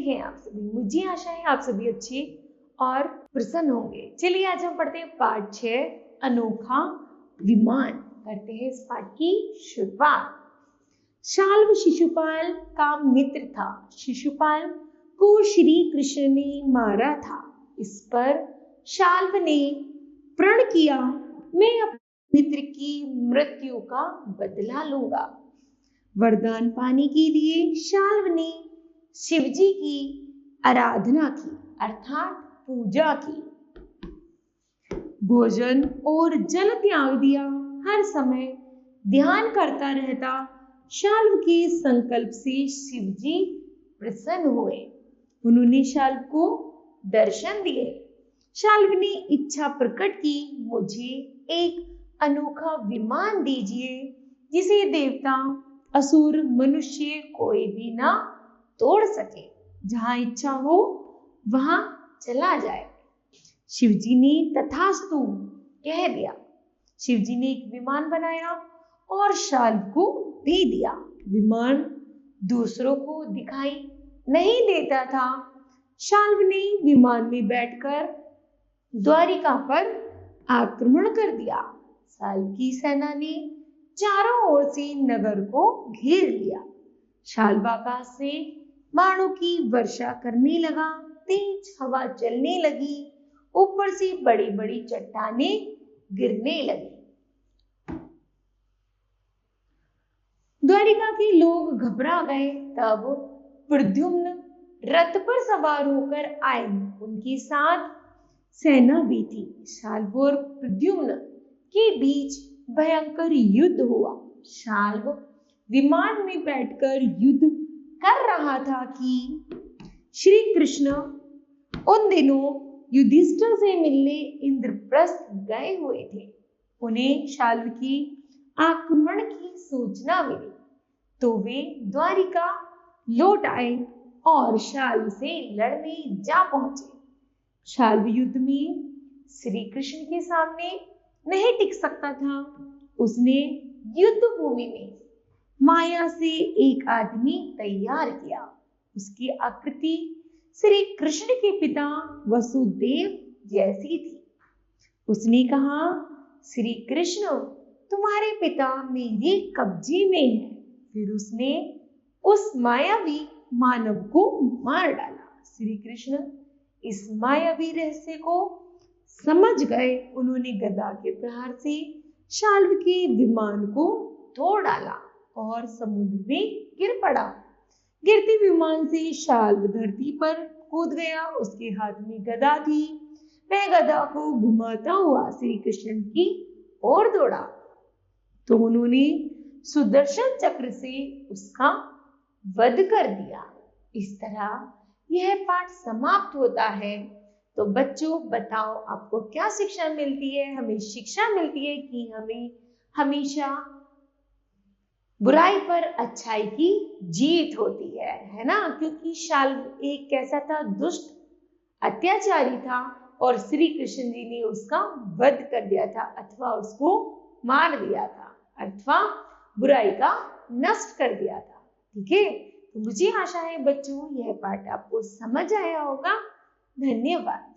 हैं आप सभी? मुझे आशा है आप सभी अच्छे और प्रसन्न होंगे। चलिए आज हम पढ़ते हैं पाठ 6 अनोखा विमान। करते हैं इस पाठ की शुरुआत। शाल्व शिशुपाल का मित्र था। शिशुपाल को श्री कृष्ण ने मारा था। इस पर शाल्व ने प्रण किया, मैं अपने मित्र की मृत्यु का बदला लूंगा। वरदान पाने के लिए शाल्व ने शिवजी की आराधना की, अर्थात पूजा की। भोजन और जल त्याग दिया। हर समय ध्यान करता रहता। शाल्व के संकल्प से शिवजी प्रसन्न हुए। उन्होंने शाल्व को दर्शन दिए। शाल्व ने इच्छा प्रकट की, मुझे एक अनोखा विमान दीजिए जिसे देवता, असुर, मनुष्य कोई भी ना तोड़ सके। जहां इच्छा हो वहां चला जाए। शिवजी ने तथास्तु कह दिया। शिवजी ने एक विमान बनाया और शाल्व को दे दिया। विमान दूसरों को दिखाई नहीं देता था। शाल्व ने विमान में बैठकर द्वारिका पर आक्रमण कर दिया। शाल्व की सेना ने चारों ओर से नगर को घेर लिया। शाल्व आकाश से बाणों की वर्षा करने लगा। तेज हवा चलने लगी। ऊपर से बड़ी बड़ी चट्टानें गिरने लगी। द्वारिका के लोग घबरा गए। तब प्रद्युम्न रथ पर सवार होकर आए। उनके साथ सेना भी थी। शाल्व और प्रद्युम्न के बीच भयंकर युद्ध हुआ। शाल्व विमान में बैठकर युद्ध कर रहा था कि श्री कृष्ण उन दिनों युधिष्ठिर से मिलने इंद्रप्रस्थ गए हुए थे। उन्हें शाल्व की आक्रमण की सूचना मिली तो वे द्वारिका लौट आए और शाल्व से लड़ने जा पहुंचे। शाल्व युद्ध में श्री कृष्ण के सामने नहीं टिक सकता था। उसने युद्ध भूमि में माया से एक आदमी तैयार किया। उसकी आकृति श्री कृष्ण के पिता वसुदेव जैसी थी। उसने कहा, श्री कृष्ण तुम्हारे पिता मेरे कब्जे में है। फिर उसने उस मायावी मानव को मार डाला। श्री कृष्ण इस मायावी रहस्य को समझ गए। उन्होंने गदा के प्रहार से शाल्व के विमान को तोड़ डाला और समुद्र में गिर पड़ा। गिरते विमान से शाल्व धरती पर कूद गया। उसके हाथ में गदा थी। वह गदा को घुमाता हुआ श्री कृष्ण की ओर दौड़ा तो उन्होंने सुदर्शन चक्र से उसका वध कर दिया। इस तरह यह पाठ समाप्त होता है। तो बच्चों बताओ आपको क्या शिक्षा मिलती है? हमें शिक्षा मिलती है कि हमें हमेशा बुराई पर अच्छाई की जीत होती है ना? क्योंकि शाल्व एक कैसा था? दुष्ट अत्याचारी था और श्री कृष्ण जी ने उसका वध कर दिया था अथवा उसको मार दिया था अथवा बुराई का नष्ट कर दिया था। ठीक है, तो मुझे आशा है बच्चों यह पाठ आपको समझ आया होगा। धन्यवाद।